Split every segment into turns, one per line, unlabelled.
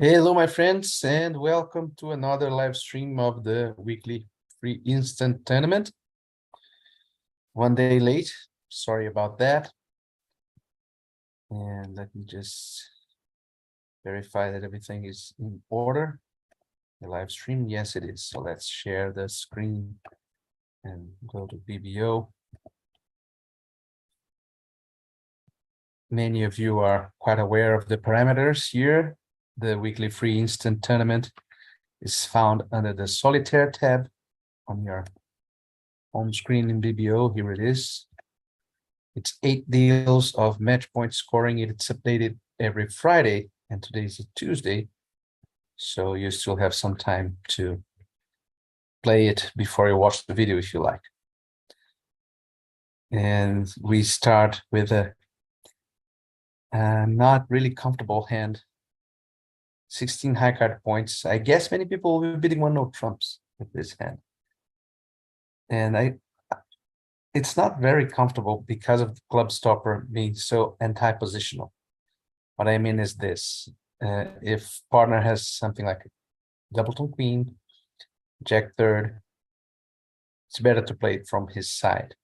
Hello, my friends, and welcome to another live stream of the weekly free instant tournament. One day late, sorry about that. And let me just verify that everything is in order. The live stream, yes, it is. So let's share the screen and go to BBO. Many of you are quite aware of the parameters here. The weekly free instant tournament is found under the solitaire tab on your home screen in BBO. Here it is. It's 8 deals of match point scoring. It's updated every Friday, and today is a Tuesday. So you still have some time to play it before you watch the video if you like. And we start with a not really comfortable hand. 16 high card points. I guess many people will be bidding one no trumps with this hand. And it's not very comfortable because of the club stopper being so anti-positional. What I mean is this: if partner has something like doubleton queen, jack third, it's better to play it from his side.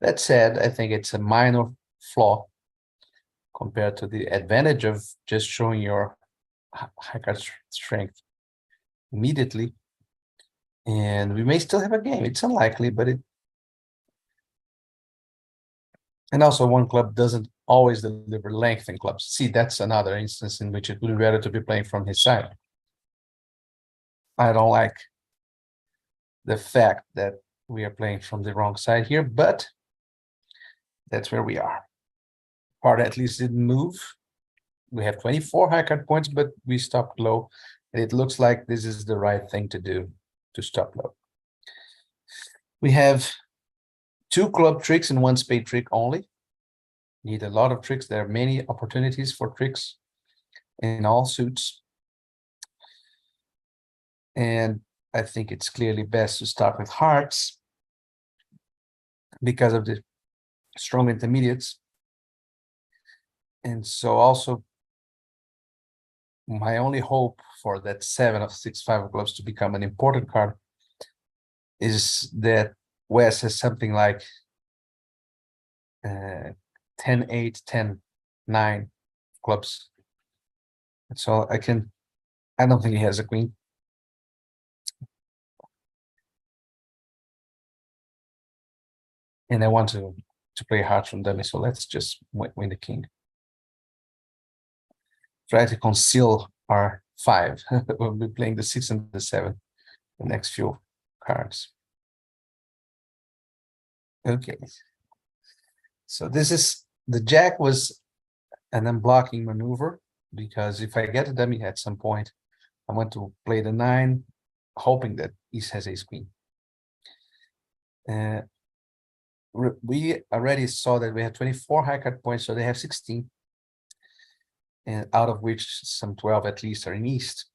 That said, I think it's a minor flaw compared to the advantage of just showing your high card strength immediately. And we may still have a game. It's unlikely, but it. And also, one club doesn't always deliver length in clubs. See, that's another instance in which it would be better to be playing from his side. I don't like the fact that we are playing from the wrong side here, but that's where we are. Part at least didn't move. We have 24 high card points, but we stopped low. And it looks like this is the right thing to do, to stop low. We have 2 club tricks and 1 spade trick only. Need a lot of tricks. There are many opportunities for tricks in all suits. And I think it's clearly best to start with hearts because of the strong intermediates. And so also my only hope for that 7 of 6-5 of clubs to become an important card is that Wes has something like 10-8, 10-9 clubs. So I don't think he has a queen. And I want to play hearts from dummy, so let's just win the king. Try to conceal our 5. We'll be playing the 6 and the 7 the next few cards. Okay. So this is the jack was an unblocking maneuver, because if I get a dummy at some point, I want to play the 9, hoping that East has ace queen. We already saw that we have 24 high card points, so they have 16. And out of which some 12 at least are in East.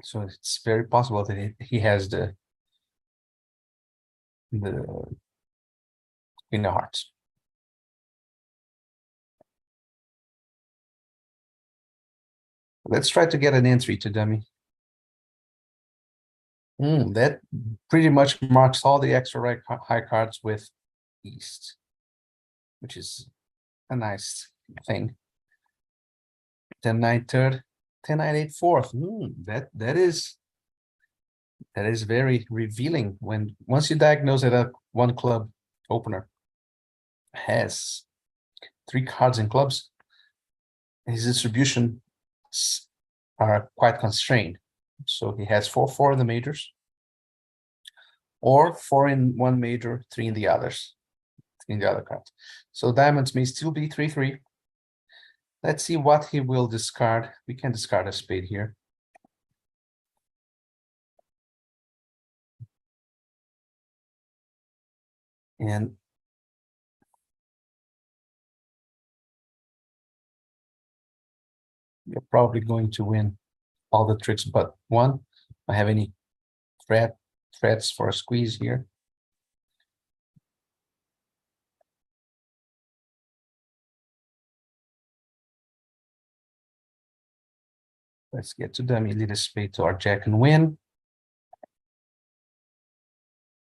So it's very possible that he has the queen of hearts. Let's try to get an entry to dummy. That pretty much marks all the extra high cards with East, which is a nice thing. 10-9 third, 10-9 8 fourth. That is very revealing. Once you diagnose that a one club opener has 3 cards in clubs, his distribution are quite constrained. So he has 4-4 in the majors, or 4 in one major, 3 in the others, in the other cards. So diamonds may still be 3-3. Let's see what he will discard. We can discard a spade here. And you're probably going to win all the tricks but one. I have any threats for a squeeze here. Let's get to dummy, lead a spade to our jack and win.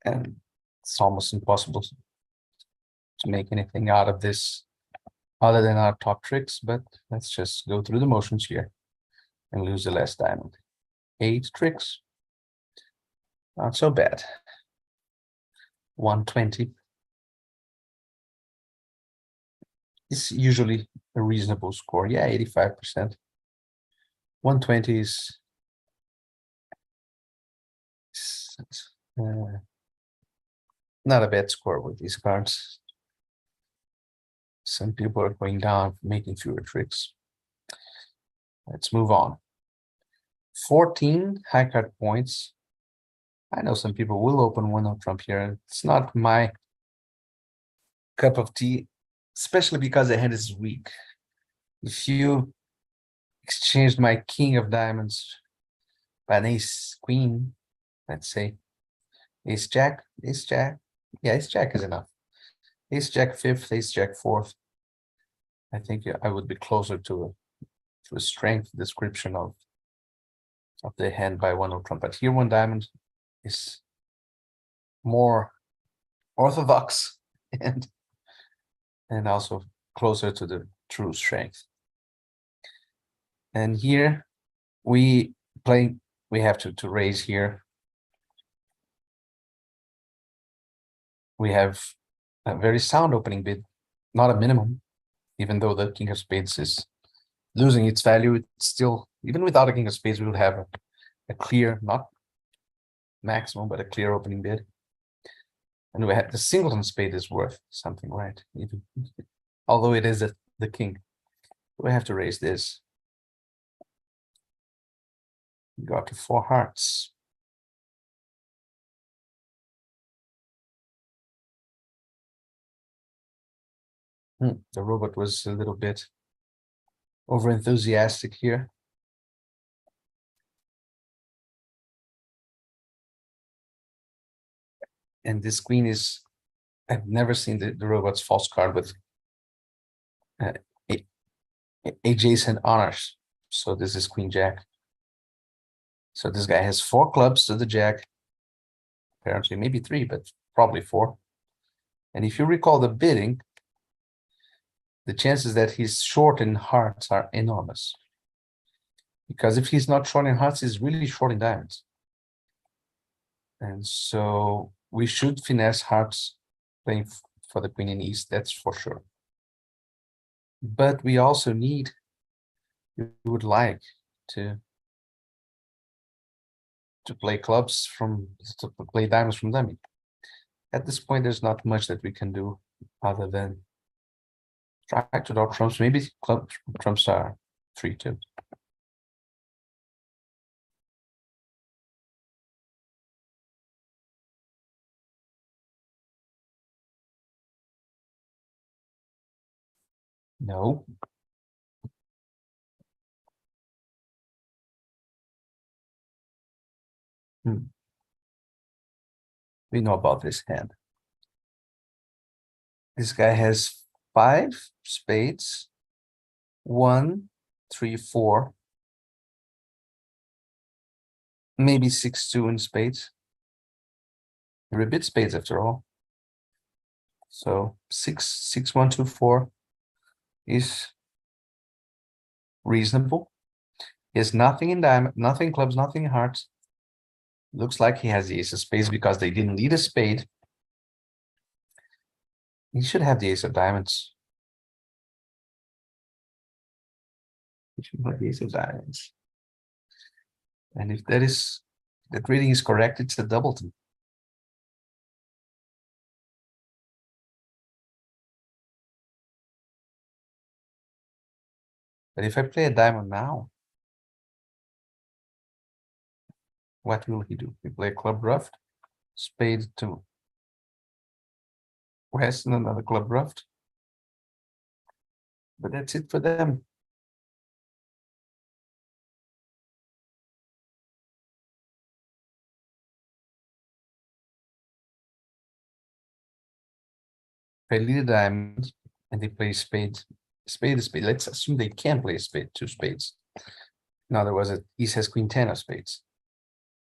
And it's almost impossible to make anything out of this other than our top tricks, but let's just go through the motions here and lose the last diamond. 8 tricks. Not so bad. 120 is usually a reasonable score. Yeah, 85%. 120 is not a bad score with these cards. Some people are going down, making fewer tricks. Let's move on. 14 high card points. I know some people will open one on Trump here. It's not my cup of tea, especially because the hand is weak. If you exchanged my king of diamonds by an ace queen, let's say ace jack, yeah, ace jack is enough. Ace jack fifth, ace jack fourth. I think I would be closer to a strength description of the hand by one of Trump. But here one diamond is more orthodox and also closer to the true strength. And here we have to raise here. We have a very sound opening bid, not a minimum, even though the king of spades is losing its value. It's still, even without a king of spades, we will have a clear, not maximum, but a clear opening bid. And we have the singleton spade is worth something, right? Even although it is the king, we have to raise this. We got to 4 hearts. The robot was a little bit over enthusiastic here. And this queen is, I've never seen the robot's false card with adjacent honors. So this is queen jack. So this guy has 4 clubs to the jack. Apparently maybe 3, but probably 4. And if you recall the bidding, the chances that he's short in hearts are enormous. Because if he's not short in hearts, he's really short in diamonds. And so we should finesse hearts playing for the queen in east, that's for sure. But we also need, we would like to play clubs to play diamonds from dummy. At this point, there's not much that we can do other than try to draw trumps. Maybe club trumps are 3-2. No. We know about this hand. This guy has 5 spades, 1, 3, 4, maybe 6-2 in spades. They're a bit spades after all. So 6, 1, 2, 4 is reasonable. He has nothing in diamond, nothing in clubs, nothing in hearts. Looks like he has the ace of spades because they didn't lead a spade. He should have the ace of diamonds. He should have the ace of diamonds. And if that reading is correct, it's a doubleton. But if I play a diamond now, what will he do? We play a club ruffed, spade to west, and another club ruffed. But that's it for them. If I lead a diamond and they play spade, spade, let's assume they can play spade, 2 spades. Now there was a ace has queen 10 of spades.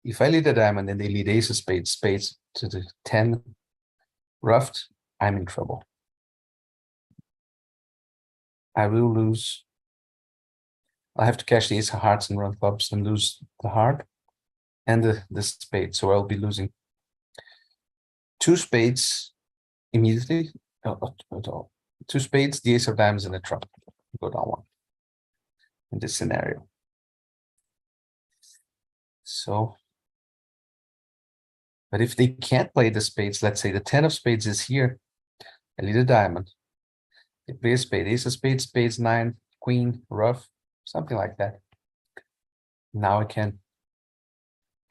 If I lead a diamond and they lead ace of spades, spades to the 10 ruffed, I'm in trouble. I will lose. I have to cash the ace of hearts and run clubs and lose the heart and the spade. So I'll be losing 2 spades immediately. Two spades, the ace of diamonds, and a trump. Go down one in this scenario. So, but if they can't play the spades, let's say the 10 of spades is here, I lead a diamond. They play a spade, ace of spades, spades 9, queen, ruff, something like that. Now I can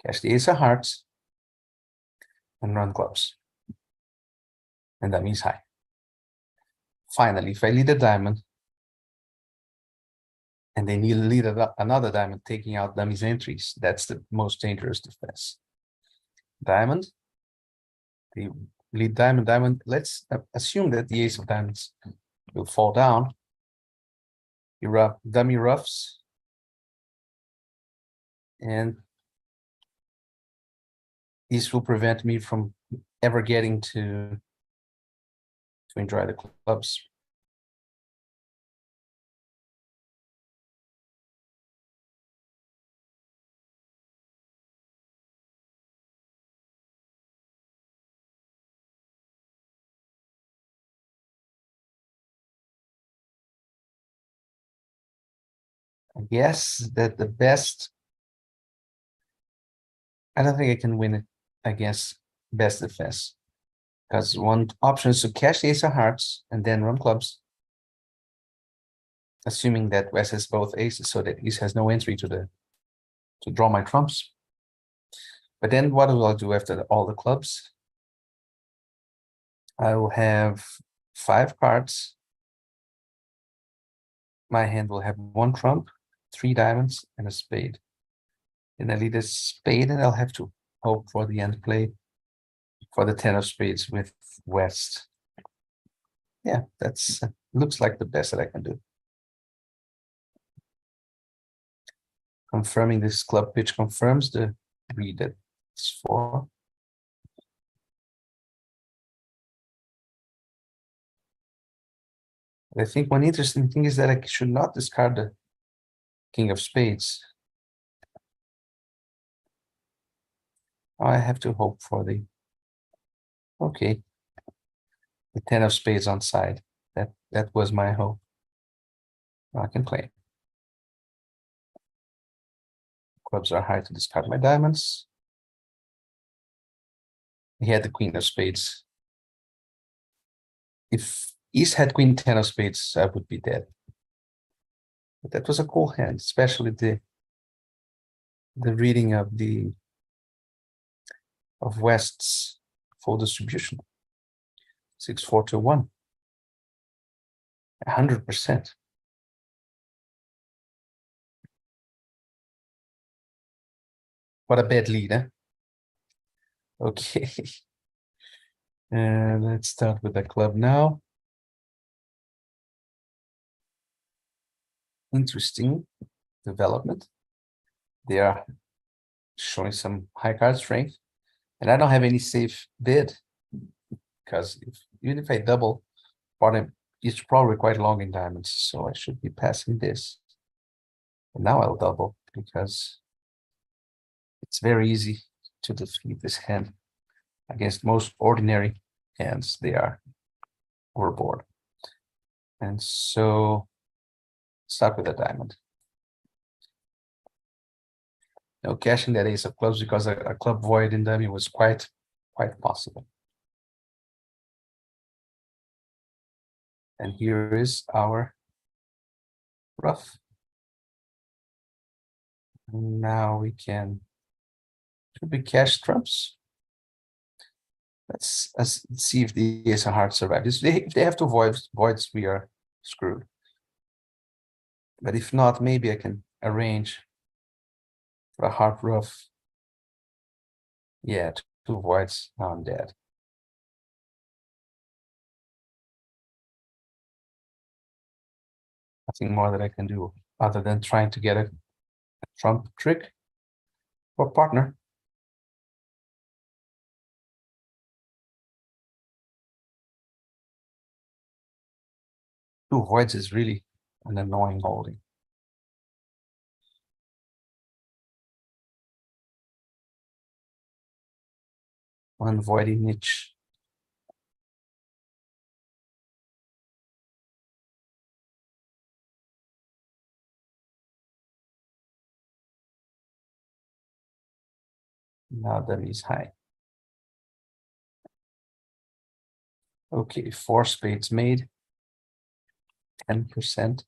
cash the ace of hearts and run clubs. And that means high. Finally, if I lead a diamond and they need to lead another diamond, taking out dummy's entries, that's the most dangerous defense. Diamond, the lead diamond, diamond. Let's assume that the ace of diamonds will fall down. You rough dummy roughs, and this will prevent me from ever getting to enjoy the clubs. I guess that the best, I don't think I can win it against best defense. Because one option is to cash the ace of hearts and then run clubs. Assuming that West has both aces, so that East has no entry to draw my trumps. But then what will I do after all the clubs? I will have 5 cards. My hand will have 1 trump, 3 diamonds, and a spade. And I lead a spade, and I'll have to hope for the end play for the 10 of spades with West. Yeah, that's looks like the best that I can do. Confirming this club pitch confirms the read that it's for. I think one interesting thing is that I should not discard the king of spades. I have to hope for the, okay, the 10 of spades on side. That was my hope. I can play. Clubs are high to discard my diamonds. He had the queen of spades. If East had queen 10 of spades, I would be dead. But that was a cool hand, especially the reading of West's full distribution. 6-4 to 1. 100%. What a bad lead, eh? Okay. And let's start with the club now. Interesting development. They are showing some high card strength, and I don't have any safe bid because even if I double bottom, it's probably quite long in diamonds, so I should be passing this. And now I'll double because it's very easy to defeat this hand against most ordinary hands. They are overboard, and so start with a diamond. No cashing that ace of clubs because a club void in dummy was quite possible. And here is our rough. Now we can, should we cash trumps? Let's see if the ace of hearts survive. If they have to voids, we are screwed. But if not, maybe I can arrange for a heart rough. Yeah, 2 voids, now I'm dead. Nothing more that I can do other than trying to get a trump trick for partner. Two voids is really an annoying holding. One voidy niche. Now dummy is high. Okay, 4 spades made. 10%.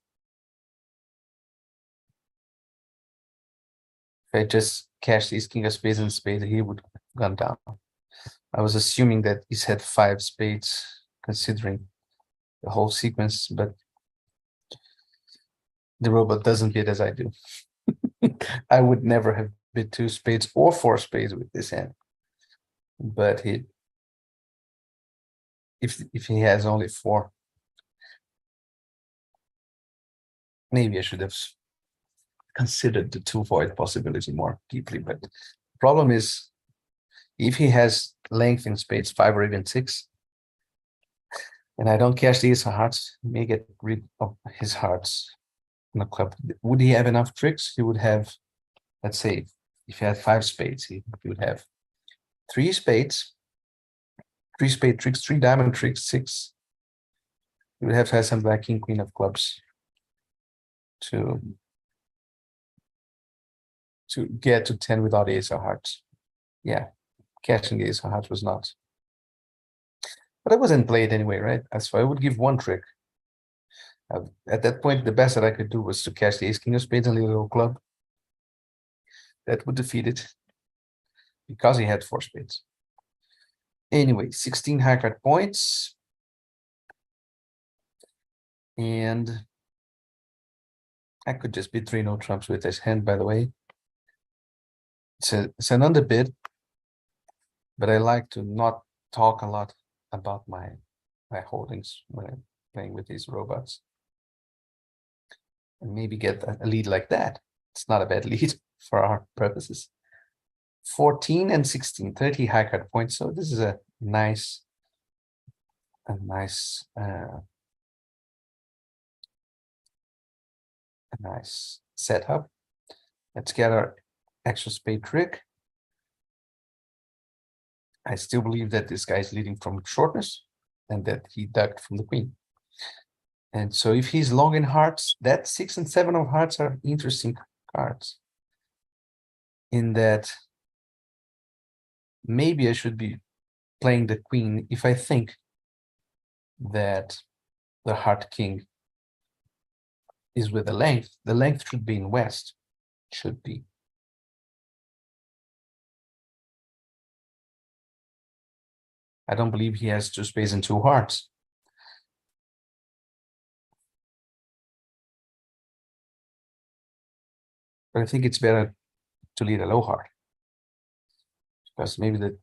If I just cash these king of spades and spades, he would have gone down. I was assuming that he's had 5 spades, considering the whole sequence, but the robot doesn't bid as I do. I would never have bid 2 spades or 4 spades with this hand. But if he has only 4, maybe I should have considered the 2 void possibility more deeply. But the problem is, if he has length in spades 5 or even 6, and I don't cash the ace of hearts, he may get rid of his hearts in the club. Would he have enough tricks? He would have, let's say, if he had 5 spades, he would have 3 spades, 3 spade tricks, 3 diamond tricks, 6. He would have to have some black king, queen of clubs to get to 10 without ace of hearts. Yeah, cashing the ace of hearts was not. But I wasn't played anyway, right? So I would give 1 trick. At that point, the best that I could do was to cash the ace king of spades and leave a little club. That would defeat it, because he had 4 spades. Anyway, 16 high card points. And I could just bid 3 no trumps with this hand, by the way. It's an underbid, but I like to not talk a lot about my holdings when I'm playing with these robots. And maybe get a lead like that. It's not a bad lead for our purposes. 14 and 16, 30 high card points. So this is a nice setup. Let's get our extra spade trick. I still believe that this guy is leading from shortness and that he ducked from the queen. And so if he's long in hearts, that 6 and 7 of hearts are interesting cards. In that maybe I should be playing the queen if I think that the heart king is with the length. The length should be in west. Should be. I don't believe he has 2 spades and 2 hearts. But I think it's better to lead a low heart. Because maybe the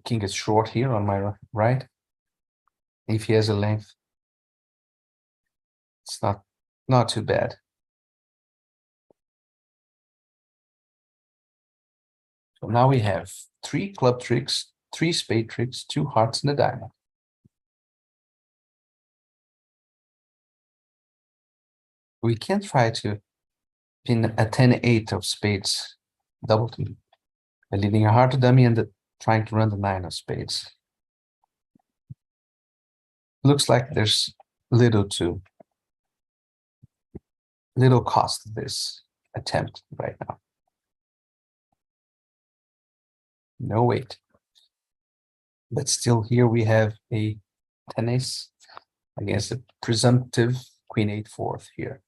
king is short here on my right. If he has a length, it's not too bad. So now we have 3 club tricks, 3 spade tricks, 2 hearts and a diamond. We can try to pin a 10-8 of spades double team by leaving a heart to dummy and trying to run the 9 of spades. Looks like there's little cost to this attempt right now. No wait. But still here we have a 10 ace against a presumptive queen 8/4 here.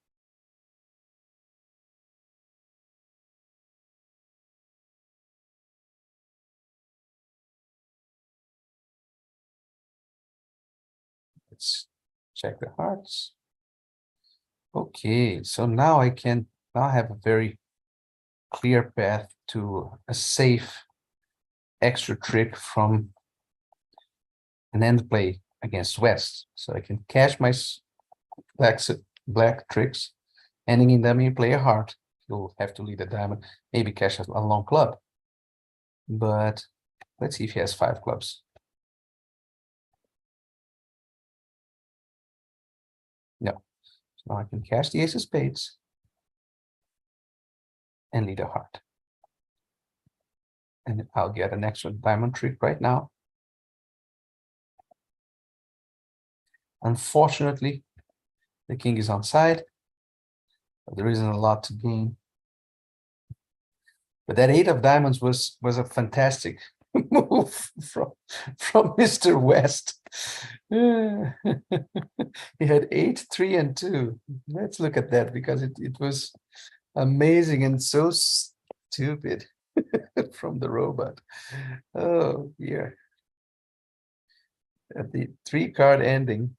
Let's check the hearts. Okay, so now I can now have a very clear path to a safe extra trick from an end play against West. So I can cash my black tricks, ending in dummy, play a heart. He'll have to lead a diamond, maybe cash a long club. But let's see if he has 5 clubs. No. So now I can cash the ace of spades and lead a heart. And I'll get an extra diamond trick right now. Unfortunately, the king is on side. But there isn't a lot to gain. But that 8 of diamonds was a fantastic move from Mr. West. He had 8, 3, and 2. Let's look at that because it was amazing and so stupid from the robot. Oh dear. At the 3-card ending.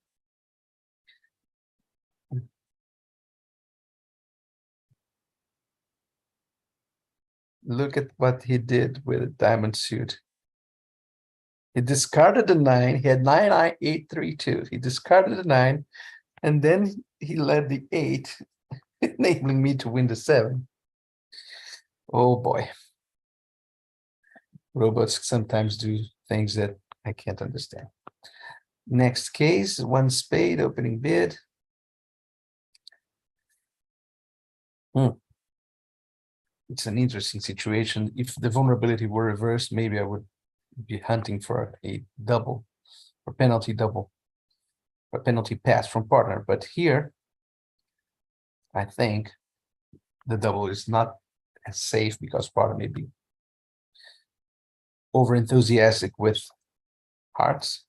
Look at what he did with a diamond suit. He discarded the 9. He had 9, 8, 3, 2. He discarded the 9, and then he led the 8, enabling me to win the 7. Oh boy. Robots sometimes do things that I can't understand. Next case, 1 spade, opening bid. It's an interesting situation. If the vulnerability were reversed, maybe I would be hunting for a double or penalty double or penalty pass from partner. But here, I think the double is not as safe because partner may be over enthusiastic with hearts.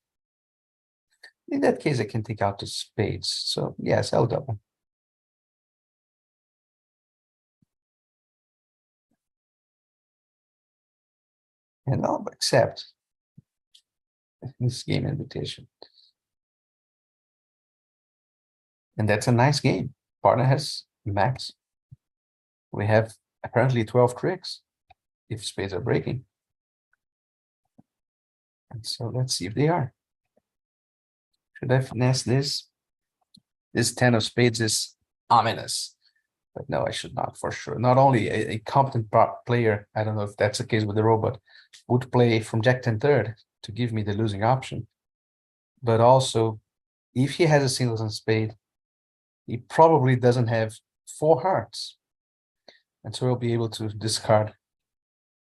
In that case, I can take out the spades. So yes, I'll double. And I'll accept this game invitation. And that's a nice game. Partner has max. We have apparently 12 tricks if spades are breaking. And so let's see if they are. Should I finesse this? This 10 of spades is ominous. But no, I should not, for sure. Not only a competent player, I don't know if that's the case with the robot, would play from Jack 10 third to give me the losing option. But also, if he has a singleton spade, he probably doesn't have 4 hearts. And so he'll be able to discard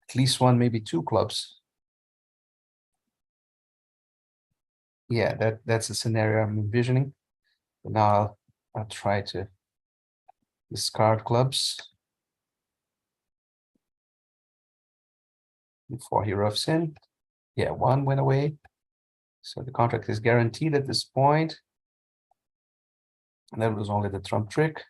at least 1, maybe 2 clubs. Yeah, that's the scenario I'm envisioning. But now I'll try to discard clubs before he roughs in. Yeah, 1 went away. So the contract is guaranteed at this point. And that was only the trump trick.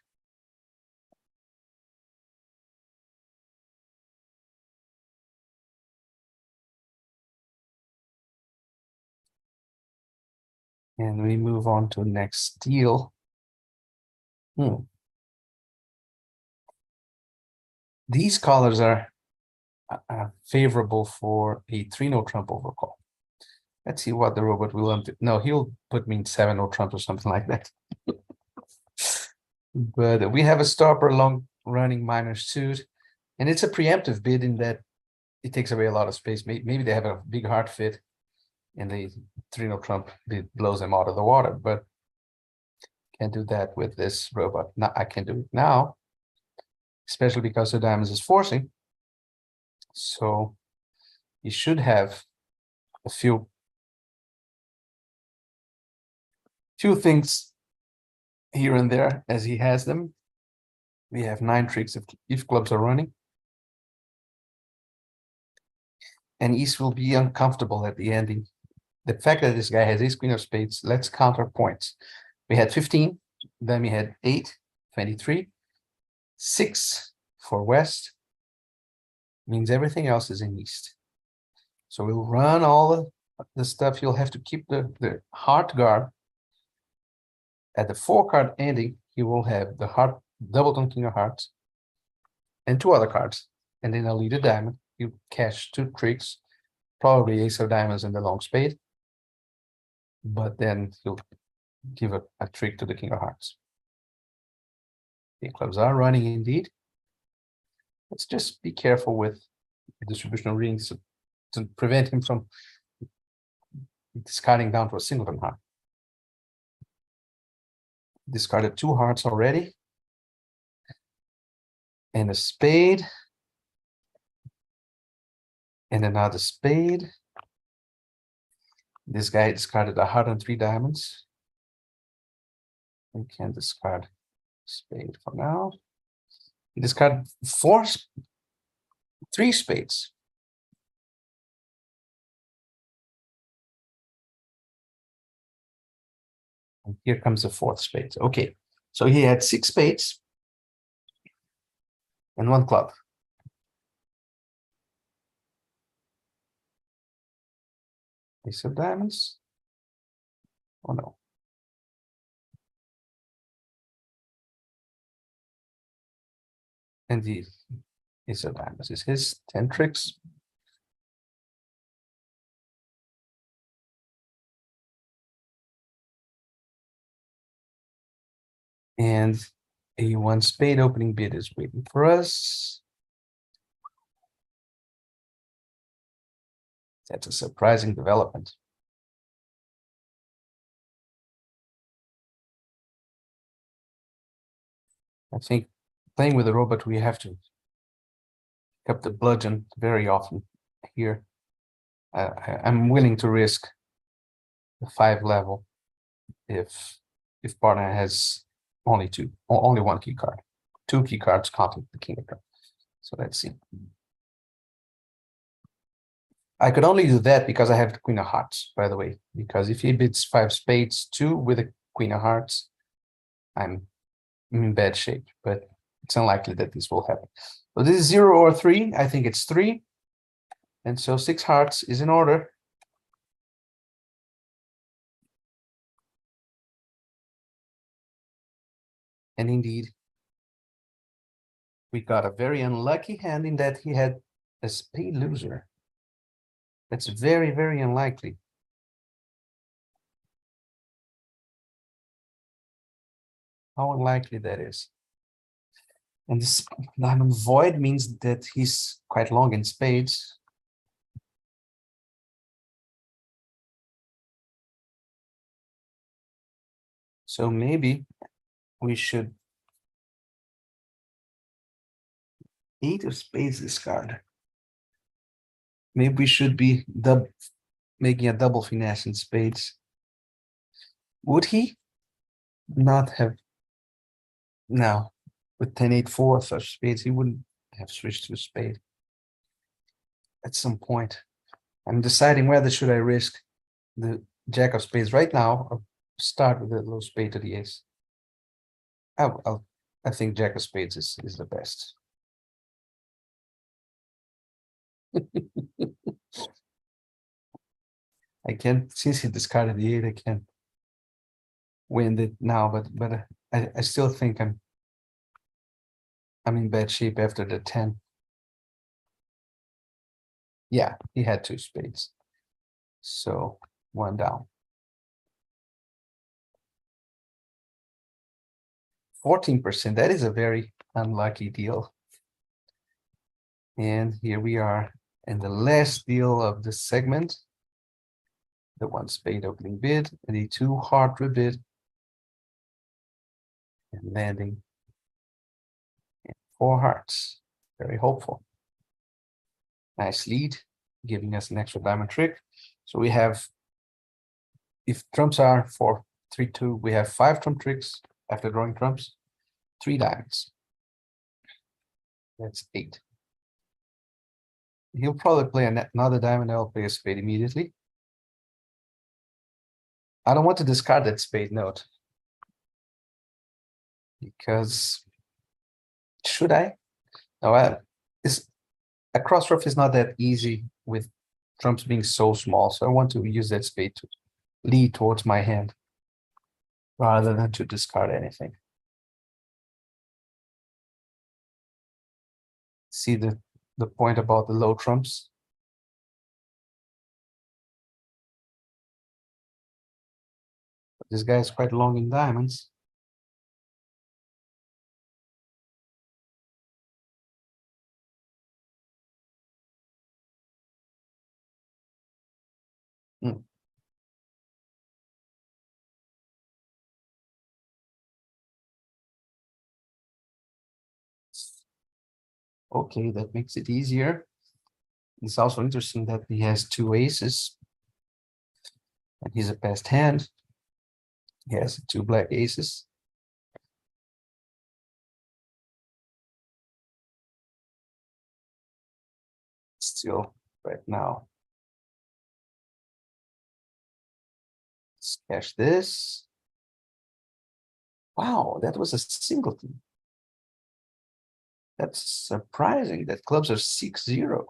And we move on to next deal. These colors are favorable for a 3-no trump overcall. Let's see what the robot will want to. No, he'll put me in 7-no trump or something like that. But we have a stopper long running minor suit, and it's a preemptive bid in that it takes away a lot of space. Maybe they have a big heart fit, and the 3-no trump bid blows them out of the water. But can't do that with this robot. Now I can do it now, especially because the diamonds is forcing. So you should have a few things here and there as he has them. We have 9 tricks if clubs are running. And East will be uncomfortable at the ending. The fact that this guy has ace queen of spades, let's counter points. We had 15, then we had 8, 23, 6 for West. Means everything else is in East. So we'll run all the stuff. You'll have to keep the heart guard. At the 4-card ending, he will have the heart, doubleton king of hearts, and 2 other cards. And then I'll lead a diamond. You cash 2 tricks, probably ace of diamonds and the long spade. But then he'll give a trick to the king of hearts. The clubs are running indeed. Let's just be careful with distributional readings to prevent him from discarding down to a singleton heart. Discarded 2 hearts already. And a spade. And another spade. This guy discarded a heart and 3 diamonds. We can discard spade for now. He discarded 3 spades. And here comes the 4th spade. Okay, so he had 6 spades and 1 club. Ace of diamonds. Oh no. And the ace of diamonds is his 10 tricks. And a 1 spade opening bid is waiting for us. That's a surprising development. I think playing with a robot, we have to pick up the bludgeon very often here. I'm willing to risk the 5 level if partner has only 1 key card. 2 key cards counting the king of clubs. So let's see. I could only do that because I have the queen of hearts, by the way, because if he bids 5 spades, 2 with a queen of hearts, I'm in bad shape, but it's unlikely that this will happen. So this is 0 or 3. I think it's 3. And so 6 hearts is in order. And indeed, we got a very unlucky hand in that he had a spade loser. That's very, very unlikely. How unlikely that is. And this diamond void means that he's quite long in spades. So maybe we should 8 of spades discard. Maybe we should be making a double finesse in spades. Would he not have? No, with 10-8-4 such spades, he wouldn't have switched to a spade. At some point, I'm deciding whether should I risk the jack of spades right now or start with a low spade to the ace. I think jack of spades is the best. I can't, since he discarded the 8, I can't win it now, but I still think I'm in bad shape after the 10. Yeah, he had 2 spades. So 1 down. 14%, that is a very unlucky deal. And here we are in the last deal of this segment. The 1 spade opening bid and the 2 heart rebid. And landing in 4 hearts. Very hopeful. Nice lead, giving us an extra diamond trick. So we have, if trumps are 4-3-2, we have 5 trump tricks after drawing trumps, 3 diamonds. That's 8. He'll probably play another diamond. I'll play a spade immediately. I don't want to discard that spade note. Because should I? No, a cross ruff is not that easy with trumps being so small. So I want to use that spade to lead towards my hand rather than to discard anything. See the point about the low trumps? This guy is quite long in diamonds. Okay, that makes it easier. It's also interesting that he has two aces. And he's a passed hand. He has two black aces. Still, right now. Let's cash this. Wow, that was a singleton. That's surprising that clubs are 6-0.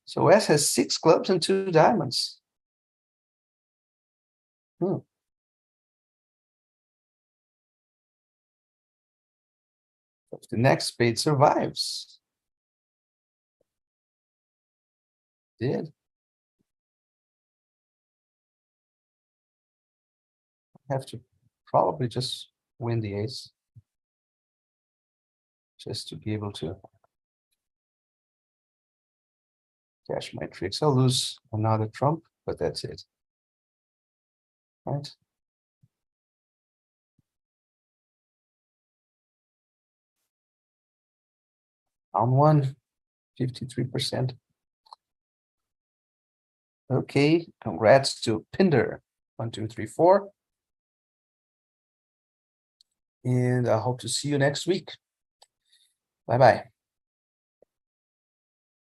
So S has 6 clubs and 2 diamonds. Hmm. If the next spade survives. Did. Have to probably just win the ace. Just to be able to cash my tricks. I'll lose another trump, but that's it. Right? On one, 53%. Okay, congrats to Pinder. 1, 2, 3, 4. And I hope to see you next week. Bye bye.